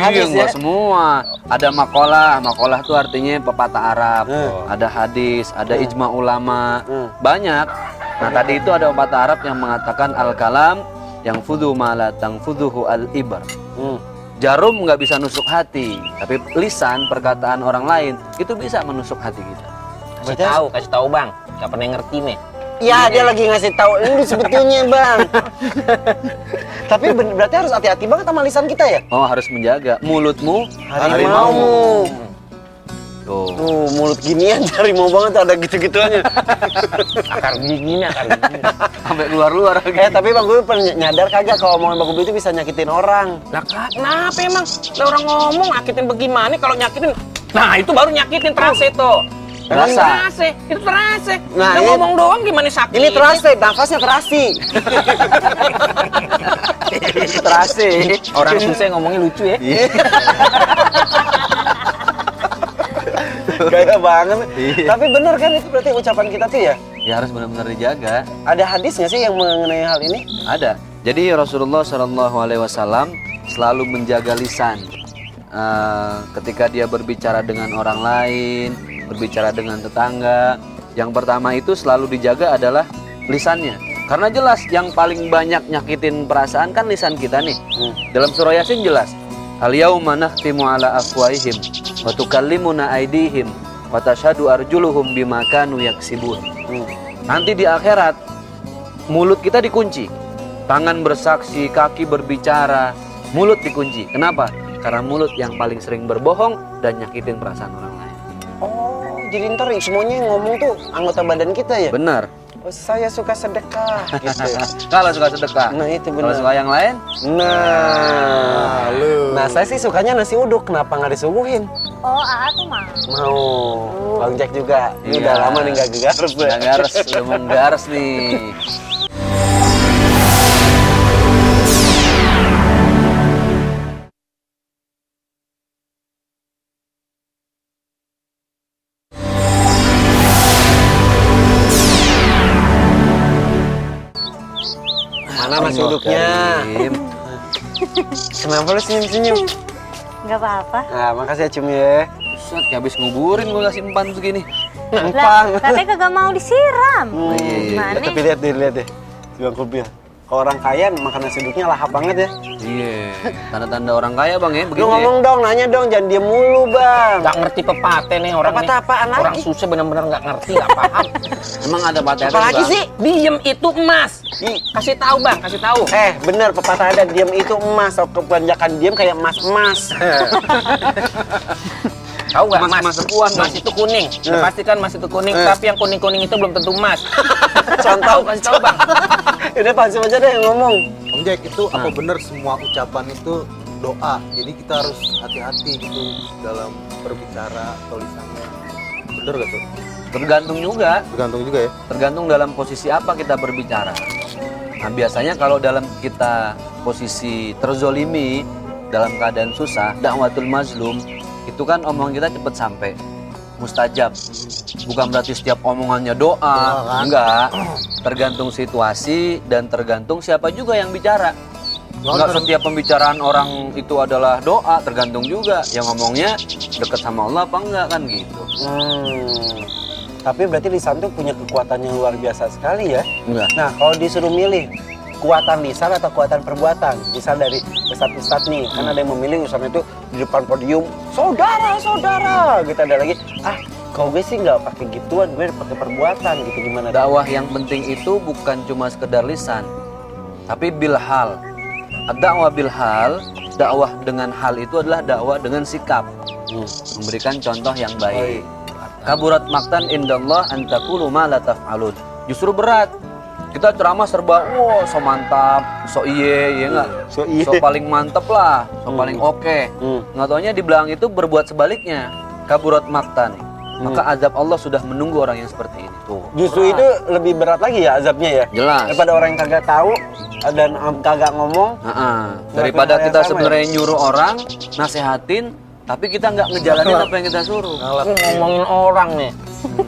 hadis ya? Enggak semua. Ada makalah. Makalah itu artinya pepatah Arab. Ada hadis, ada ijma ulama. Banyak. Nah, tadi itu ada pepatah Arab yang mengatakan al-kalam yang fudhu ma la tangfudhuhu al-ibar. Jarum nggak bisa nusuk hati, tapi lisan, perkataan orang lain itu bisa menusuk hati kita. Kasih tahu Bang. Gak pernah ngerti nih. Ya, dia lagi ngasih tahu ini sebetulnya, Bang. Tapi berarti harus hati-hati banget sama lisan kita ya? Oh, harus menjaga mulutmu Harimau. Tuh. Mulut ginian harimau banget ada gitu-gituannya. Akar gigi. Sampai luar-luar lagi. Tapi Bang gue pernah nyadar kagak kalau omongan Bang Gobi itu bisa nyakitin orang. Lah kenapa emang? Lah orang ngomong nyakitin bagaimana kalau nyakitin? Nah, itu baru nyakitin terase tuh. Terasa. Itu terase. Nah, Nah, ngomong doang gimana sakit? Ini terase, nafasnya terasi. Terasi. Orang susah ngomongnya lucu ya. Gaya banget. Tapi bener kan itu berarti ucapan kita tuh ya? Ya harus benar-benar dijaga. Ada hadis nggak sih yang mengenai hal ini? Ada. Jadi Rasulullah SAW selalu menjaga lisan. Ketika dia berbicara dengan orang lain, berbicara dengan tetangga, yang pertama itu selalu dijaga adalah lisannya. Karena jelas yang paling banyak nyakitin perasaan kan lisan kita nih. Dalam surah Yasin jelas. Al-yauma nakhtimu ala afwahihim wa tukallimuna aydihim wa tashhadu arjuluhum bima kanu yaksibun. Nanti di akhirat mulut kita dikunci. Tangan bersaksi, kaki berbicara, mulut dikunci. Kenapa? Karena mulut yang paling sering berbohong dan nyakitin perasaan orang lain. Oh, jadi ntar semuanya yang ngomong tuh anggota badan kita ya? Benar. Oh, saya suka sedekah gitu. Kalau suka sedekah. Nah, itu Kalau benar. suka yang lain? Nah, saya sih sukanya nasi uduk. Kenapa nggak disuguhin? Oh, Aa tuh mau. Mau. Bang Jack juga. Ini Iya. udah lama nih nggak gegar. Udah gares, udah menggares nih. Mana nasi uduknya? Karim. Kenapa lu senyum-senyum? Nggak apa-apa. Nah, makasih ya Cum ya. Buset, habis nguburin gua kasih empan segini. Empang. Lah, katanya kagak mau disiram. iya. Gimana? Tapi lihat deh. Bang Gobi. Kalau orang kaya makan nasi uduknya lahap banget ya. Iya, tanda-tanda orang kaya bang ya, Lu begitu ya. ngomong dong, nanya dong, jangan diem mulu Bang. Gak ngerti pepatah nih orang Pepatah nih. apaan lagi? Orang susah benar-benar gak ngerti, gak paham. Emang ada patah Apalagi sih? Diem itu emas. Kasih tahu Bang, kasih tahu. Bener pepatah ada diem itu emas. Kalau kebanyakan diem kayak emas-emas. Tahu nggak Mas- mas? mas uang, Mas itu kuning. Ya, pasti kan mas itu kuning. Tapi yang kuning-kuning itu belum tentu emas. Contoh. Kasih tahu Bang. Udah Pak aja deh yang ngomong. Om Jack, itu apa benar semua ucapan itu doa? Jadi kita harus hati-hati gitu dalam berbicara tulisannya. Bener gak tuh? Tergantung juga, Tergantung juga ya. tergantung dalam posisi apa kita berbicara. Nah biasanya kalau dalam kita posisi terzolimi, dalam keadaan susah, dakwatul mazlum, itu kan omongan kita cepet sampai, mustajab. Bukan berarti setiap omongannya doa, kan? enggak. Tergantung situasi dan tergantung siapa juga yang bicara. Enggak setiap pembicaraan orang itu adalah doa, tergantung juga yang ngomongnya deket sama Allah apa enggak kan gitu. Tapi berarti lisan tuh punya kekuatan yang luar biasa sekali ya. Enggak. Nah, kalau disuruh milih kekuatan lisan atau kekuatan perbuatan, misal dari ustadz-ustadz nih, kan ada yang memilih misalnya itu di depan podium, saudara, gitu ada lagi, kalau gue sih nggak pakai gituan, gue pakai perbuatan gitu, gimana? Dakwah yang penting itu bukan cuma sekedar lisan, tapi bilhal. Dakwah bilhal, dakwah dengan hal itu adalah dakwah dengan sikap, memberikan contoh yang baik. Kaburat maktan indallah antakulu ma la taf'alun. Justru berat. Kita ceramah serba, so mantap, so iye, ya nggak? So iye. So paling mantep lah, so paling oke. Nggak taunya di belakang itu berbuat sebaliknya. Kaburat maktan. Maka azab Allah sudah menunggu orang yang seperti ini. Tuh. Justru itu lebih berat lagi ya azabnya ya? Jelas. Daripada orang yang kagak tahu dan kagak ngomong. Daripada hal yang kita sama sebenarnya nyuruh orang, nasehatin, tapi kita nggak ngejalanin apa yang kita suruh. Aku ngomongin orang nih.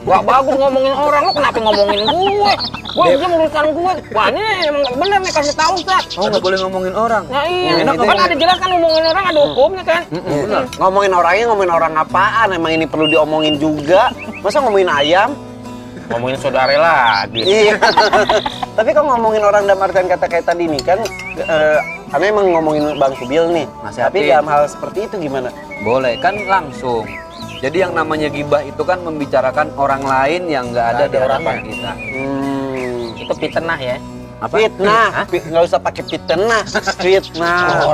Gak bagus ngomongin orang, lu kenapa ngomongin gue? Gue aja urusan gue. Wah ini emang gak bener nih, kasih tahu Ustaz. Oh, nggak boleh ngomongin orang. Nah iya, Enak kan ada jelas kan ngomongin orang ada hukumnya kan. Benar. Ngomongin orangnya, ngomongin orang apaan? Emang ini perlu diomongin juga? Masa ngomongin ayam? Ngomongin saudara lagi. Iya. Tapi kalau ngomongin orang dalam artian kata kayak tadi nih kan, karena emang ngomongin Bang Kubil nih. Nasihatin. Tapi dalam hal seperti itu gimana? Boleh kan langsung. Jadi yang namanya gibah itu kan membicarakan orang lain yang nggak ada di hadapan kita. Itu fitnah ya. Apa? Fitnah, nggak usah pakai fitnah, fitnah.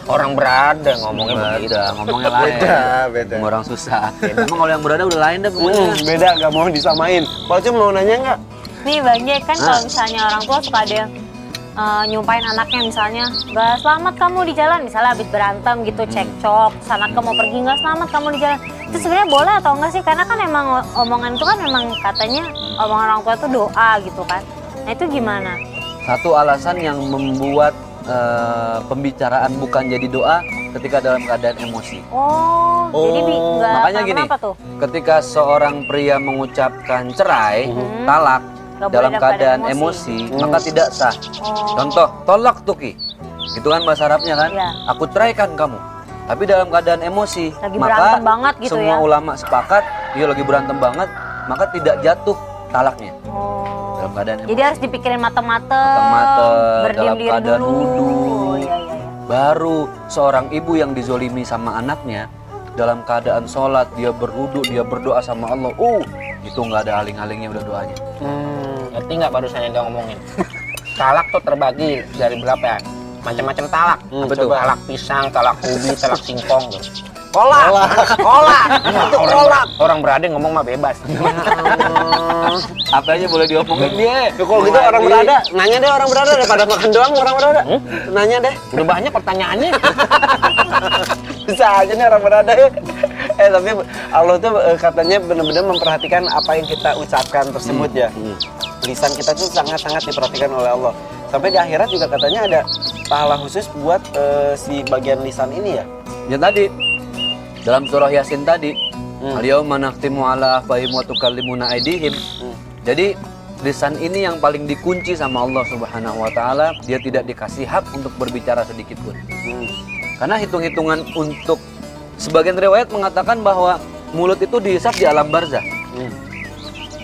Orang berada ngomongnya begitu. Beda, ngomongnya lain. Beda. Sama orang susah. Emang kalau yang berada udah lain dah pokoknya. Beda, nggak mau disamain. Pak Cum mau nanya nggak? Nih Bang Jack, kan kalau misalnya orang tua suka ada yang nyumpain anaknya misalnya, nggak selamat kamu di jalan, misalnya habis berantem gitu, cekcok, anaknya mau pergi, nggak selamat kamu di jalan. Itu sebenarnya boleh atau enggak sih? Karena kan emang omongan itu kan memang katanya omongan orang tua itu doa gitu kan. Nah itu gimana? Satu alasan yang membuat pembicaraan bukan jadi doa ketika dalam keadaan emosi. Jadi nggak Makanya gini, kenapa tuh? ketika seorang pria mengucapkan cerai, talak, Nggak boleh dalam dalam keadaan keadaan emosi, maka tidak sah. Contoh, tolak tuki. Itu kan bahasa Arabnya kan? Iya. Aku ceraikan kamu. Tapi dalam keadaan emosi, Lagi maka berantem banget gitu semua ya? ulama sepakat, dia lagi berantem banget, maka tidak jatuh talaknya. Dalam keadaan emosi. Jadi harus dipikirin mateng-mateng, Mateng-mateng, berdiam dalam diri keadaan dulu. wudhu. Iya. Baru seorang ibu yang dizolimi sama anaknya, dalam keadaan sholat, dia berwudu, dia berdoa sama Allah. Itu nggak ada aling-alingnya udah doanya. Ngerti nggak barusan yang dia ngomongin? Talak tuh terbagi dari berapa ya? Macam-macam talak. Apa tuh? Talak pisang, talak ubi, talak singkong. Gitu. Kolak. Itu kolak. Orang berada ngomong mah bebas. Apa aja boleh diomongin dia. Ya, kalau gitu orang berada, nanya deh orang berada daripada makan doang orang berada. Nanya deh. Udah banyak pertanyaannya. Bisa aja nih orang berada ya. Tapi Allah tuh katanya benar-benar memperhatikan apa yang kita ucapkan tersebut ya. Lisan kita tuh sangat-sangat diperhatikan oleh Allah. Sampai di akhirat juga katanya ada pahala khusus buat si bagian lisan ini ya. Ya tadi dalam surah Yasin tadi, al-yauma nakhtimu ala afwahihim wa tukallimuna aydihim. Jadi lisan ini yang paling dikunci sama Allah Subhanahu wa taala, dia tidak dikasih hak untuk berbicara sedikit pun. Karena hitung-hitungan untuk sebagian riwayat mengatakan bahwa mulut itu dihisab di alam barzah.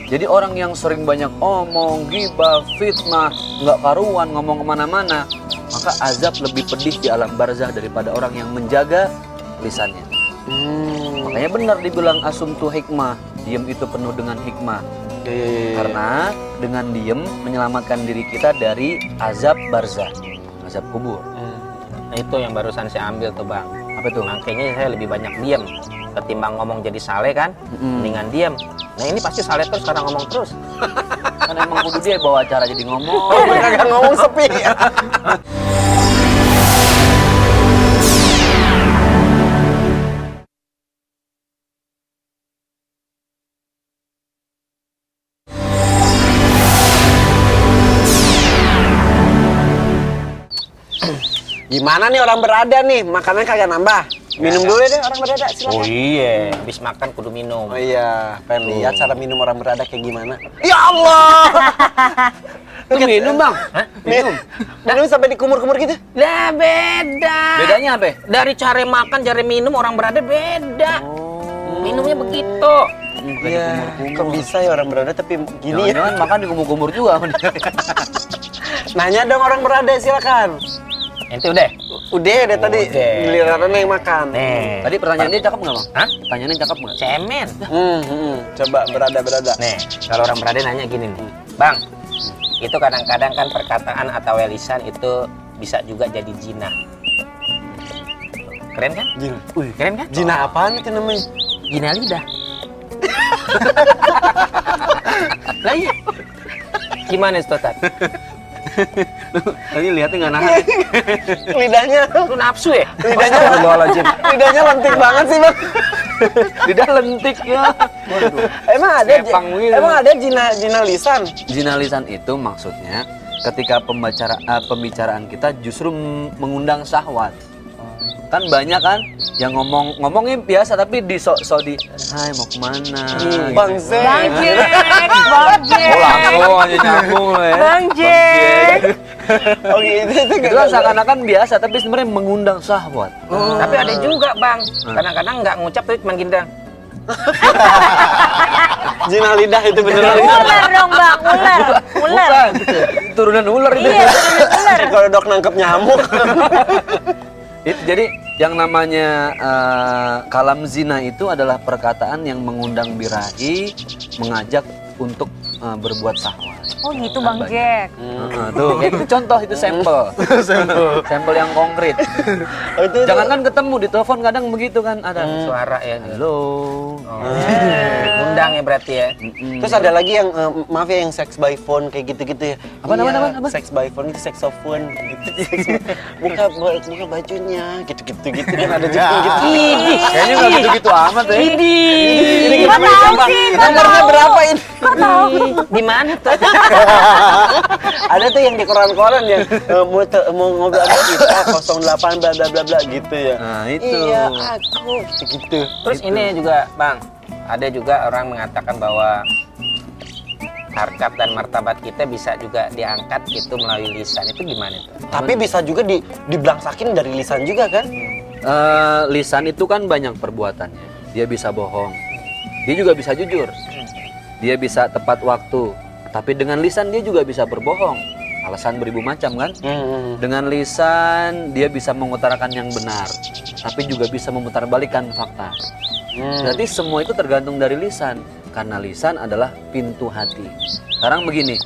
Jadi orang yang sering banyak omong, gibah, fitnah, nggak karuan, ngomong kemana-mana, maka azab lebih pedih di alam barzah daripada orang yang menjaga lisannya. Makanya benar dibilang asumtu hikmah, diem itu penuh dengan hikmah. Karena dengan diem menyelamatkan diri kita dari azab barzah, azab kubur. Nah itu yang barusan saya ambil tuh Bang. Apa tuh? Makanya saya lebih banyak diem ketimbang ngomong jadi saleh kan, mendingan diem. Nah ini pasti saleh terus karena ngomong terus. Kan emang kudu dia bawa acara jadi ngomong. Kagak ngomong sepi. Gimana nih orang berada nih? Makanannya kagak nambah. Minum dulu deh orang berada, silakan. Oh iya, habis makan kudu minum. Oh iya, pengen lihat cara minum orang berada kayak gimana. Ya Allah! Lu minum bang? Hah? Minum sampai di kumur-kumur gitu? Lah beda. Bedanya apa? Dari cara makan, cara minum orang berada beda. Minumnya begitu. Iya, kok bisa ya orang berada tapi gini ya? Jangan-jangan makan di kumur-kumur juga. Nanya dong orang berada, silakan. Ente udah. Udah tadi Udah. gilirannya yang makan. Nih. Tadi pertanyaannya cakep nggak bang? Hah? Pertanyaannya cakep nggak? Cemen. Coba berada. Nih, kalau orang berada nanya gini nih. Bang, itu kadang-kadang kan perkataan atau lisan itu bisa juga jadi jinah. Keren kan? Jinah. Keren kan? Jinah apaan itu namanya? Jinah lidah. Lah iya. Gimana Ustaz? Tadi lihatnya nggak nahan. Lidahnya, Lu nafsu ya? lidahnya lentik banget sih bang. Lidah lentik ya. Emang ada jinah lisan? Zina lisan itu maksudnya ketika pembicaraan kita justru mengundang syahwat. Kan banyak kan yang ngomongnya biasa tapi di sok di hai mau kemana? Bang Z. Bang Jack, Bang Jack. Oh langsung aja nyambung loh ya. Bang Jack. Oh gitu. Itu kan seakan-akan biasa tapi sebenarnya mengundang syahwat. Tapi ada juga bang, kadang-kadang nggak ngucap tapi cuma gindang. Zina lidah itu beneran. Ular dong bang, ular. Bukan, turunan ular itu. Iya, turunan ular. Kalau dok nangkep nyamuk. Itu jadi yang namanya kalam zina itu adalah perkataan yang mengundang birahi, mengajak untuk berbuat syahwat. Oh gitu Bang Jack. Tuh, kayak gitu contoh itu sampel. Sampel yang konkret. Oh, itu Jangankan ketemu di telepon kadang begitu kan ada. Suara ya. Halo. Undang ya berarti ya. Terus ada lagi yang maaf ya yang sex by phone kayak gitu-gitu ya. Apa? Sex by phone itu saxophone gitu. buka bajunya gitu-gitu kan ada juga gitu. Kayaknya nggak gitu-gitu amat ya. Ini Kok tahu sih? Kok Nomornya tahu? berapa ini? Kok tahu? Di mana tuh? Ada tuh yang di koran-koran yang mau ngobrol sama kita 08 bla bla bla bla gitu ya. Nah, itu. Iya, aku gitu-gitu. Terus ini juga bang, ada juga orang mengatakan bahwa harkat dan martabat kita bisa juga diangkat gitu melalui lisan. Itu gimana tuh? Tapi bisa juga diblangsakin dari lisan juga kan? Lisan itu kan banyak perbuatannya. Dia bisa bohong. Dia juga bisa jujur. Dia bisa tepat waktu. Tapi dengan lisan dia juga bisa berbohong. Alasan beribu macam kan? Dengan lisan dia bisa mengutarakan yang benar. Tapi juga bisa memutarbalikkan fakta. Berarti semua itu tergantung dari lisan. Karena lisan adalah pintu hati. Sekarang begini.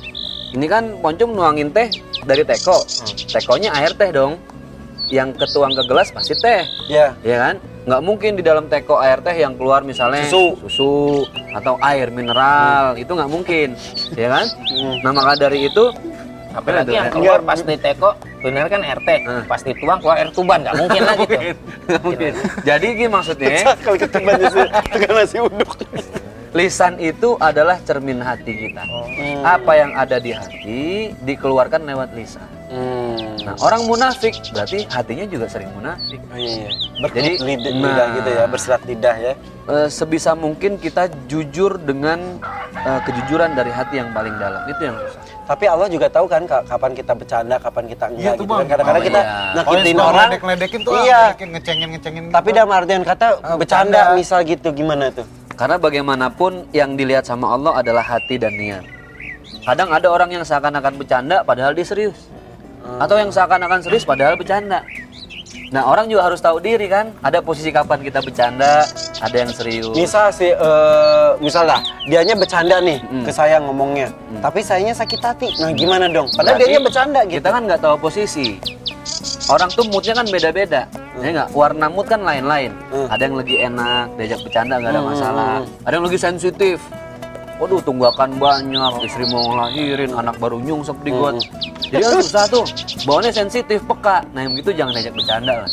Ini kan Poncum nuangin teh dari teko. Tekonya air teh dong. Yang ketuang ke gelas pasti teh. Ya. Ya kan? Nggak mungkin di dalam teko air teh yang keluar misalnya susu atau air mineral. Itu nggak mungkin. Ya kan? Nah maka dari itu Apalagi yang keluar pas di teko, benar kan RT, pas dituang keluar air tuban, nggak mungkin lah gitu. nggak mungkin. Jadi gini maksudnya, Kalau keteban itu tukang nasi uduk. lisan itu adalah cermin hati kita. Apa yang ada di hati dikeluarkan lewat lisan. Nah, orang munafik berarti hatinya juga sering munafik. Iya. Jadi, Lidah gitu ya, berserat lidah ya. Sebisa mungkin kita jujur dengan kejujuran dari hati yang paling dalam. Itu yang susah. Tapi Allah juga tahu kan kapan kita bercanda, kapan kita enggak Iya tuh, gitu kan. Bang. Kadang-kadang Oh, kita iya. nyakitin orang. Ledek-ledekin tuh, Iya. ngecengin. Tapi dalam artian kata bercanda misal gitu gimana tuh? Karena bagaimanapun yang dilihat sama Allah adalah hati dan niat. Kadang ada orang yang seakan-akan bercanda padahal dia serius. Atau yang seakan-akan serius padahal bercanda. Nah orang juga harus tahu diri kan. Ada posisi kapan kita bercanda, ada yang serius. Misal sih, misal lah, dianya bercanda nih ke saya ngomongnya. Tapi sayanya sakit hati. Nah gimana dong? Padahal Berarti dianya bercanda gitu. Kita kan nggak tahu posisi. Orang tuh moodnya kan beda-beda. Ya nggak? Warna mood kan lain-lain. Ada yang lagi enak, diajak bercanda nggak ada masalah. Ada yang lagi sensitif. Waduh, tunggakan banyak, istri mau ngelahirin, anak baru nyungsep di got. Jadi kan susah tuh, bawaannya sensitif, peka. Nah yang gitu jangan diajak bercanda lah.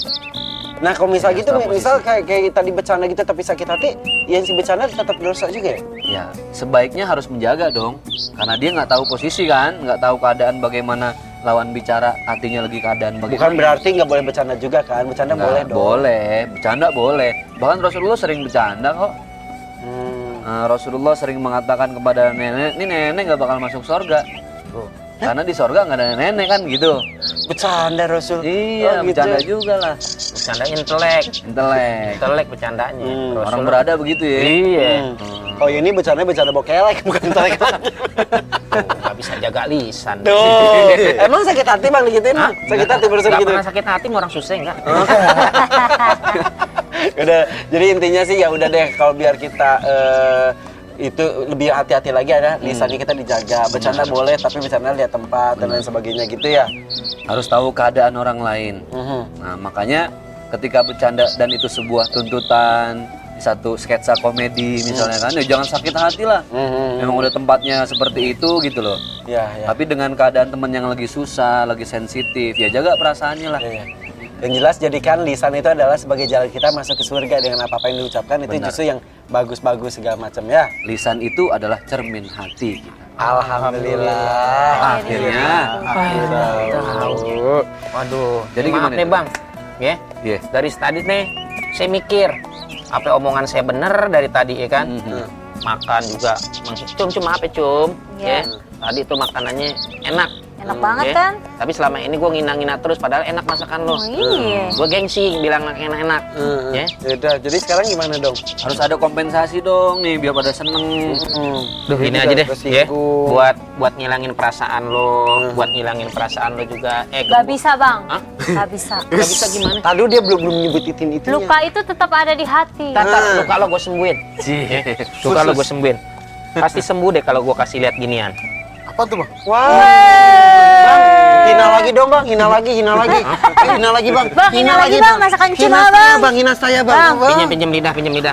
Nah kalau misal Ya, gitu, tahu misal kayak tadi bercanda gitu tapi sakit hati, yang si bercanda tetap dosa juga ya? Ya, sebaiknya harus menjaga dong. Karena dia nggak tahu posisi kan, nggak tahu keadaan bagaimana lawan bicara, hatinya lagi keadaan bagaimana. Bukan berarti nggak boleh bercanda juga kan? Bercanda Nggak, boleh dong. boleh, bercanda boleh. Bahkan Rasulullah sering bercanda kok. Rasulullah sering mengatakan kepada nenek, ini nenek nggak bakal masuk surga. Karena di surga nggak ada nenek kan gitu. Bercanda Rasul. Iya, Oh, gitu. bercanda juga lah. Bercanda intelek, Intelek. bercandanya. Orang berada begitu ya. Iya. Oh ini bercanda bokelek bukan telek. Nggak bisa jaga lisan. Tuh, emang sakit hati bang digituin? Sakit hati barusan Nggak gitu. pernah sakit hati sama orang susah enggak? Udah, jadi intinya sih ya udah deh kalau biar kita itu lebih hati-hati lagi ada lisannya kita dijaga. Bercanda boleh tapi bercanda lihat tempat dan lain sebagainya gitu ya. Harus tahu keadaan orang lain. Nah, makanya ketika bercanda dan itu sebuah tuntutan, satu sketsa komedi misalnya kan, ya jangan sakit hati lah. Memang udah tempatnya seperti itu gitu loh. Ya, ya. Tapi dengan keadaan teman yang lagi susah, lagi sensitif, ya jaga perasaannya lah. Iya. Yang jelas jadikan lisan itu adalah sebagai jalan kita masuk ke surga dengan apa-apa yang diucapkan itu Benar. justru yang bagus-bagus segala macam ya. Lisan itu adalah cermin hati kita. Alhamdulillah. Akhirnya. Tahu. Waduh. Jadi Maaf gimana nih itu? bang, ya. Iya. Dari tadi nih saya mikir apa omongan saya bener dari tadi ya kan. Makan juga cum apa cum Iya. ya. Tadi tuh makanannya enak. Enak banget ya. kan? Tapi selama ini gue ngina-ngina terus padahal enak masakan lo. Oh, iya. Gue gengsi bilang enak-enak ya. Yaudah, jadi sekarang gimana dong? Harus ada kompensasi dong nih biar pada seneng. Duh, Dia ini juga aja deh ya. tersinggung. Buat ngilangin perasaan lo, buat ngilangin perasaan lo juga. Gak bisa bang, Hah? gak bisa. Gak bisa gimana? Tadi dia belum nyebutin itu. Luka itu tetap ada di hati. Tatar, luka lo gue sembuhin. Ya. Luka lo gue sembuhin. Pasti sembuh deh kalau gue kasih lihat ginian. Apa tuh bang? Wah, bang, hina lagi dong bang, hina lagi, hina lagi bang. Bang, hina lagi, Bang. Masakan cum, Hina ah, saya, Bang. bang, hina saya bang. Pinjam pinjam lidah.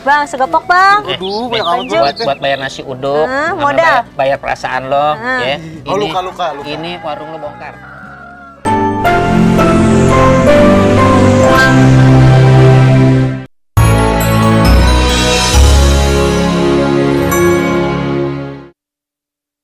Bang, segepok bang. Aduh, banyak amat Lanjut. banget. Buat bayar nasi uduk, sama modal. bayar perasaan lo, ya. Oh, luka-luka. Ini warung lo bongkar.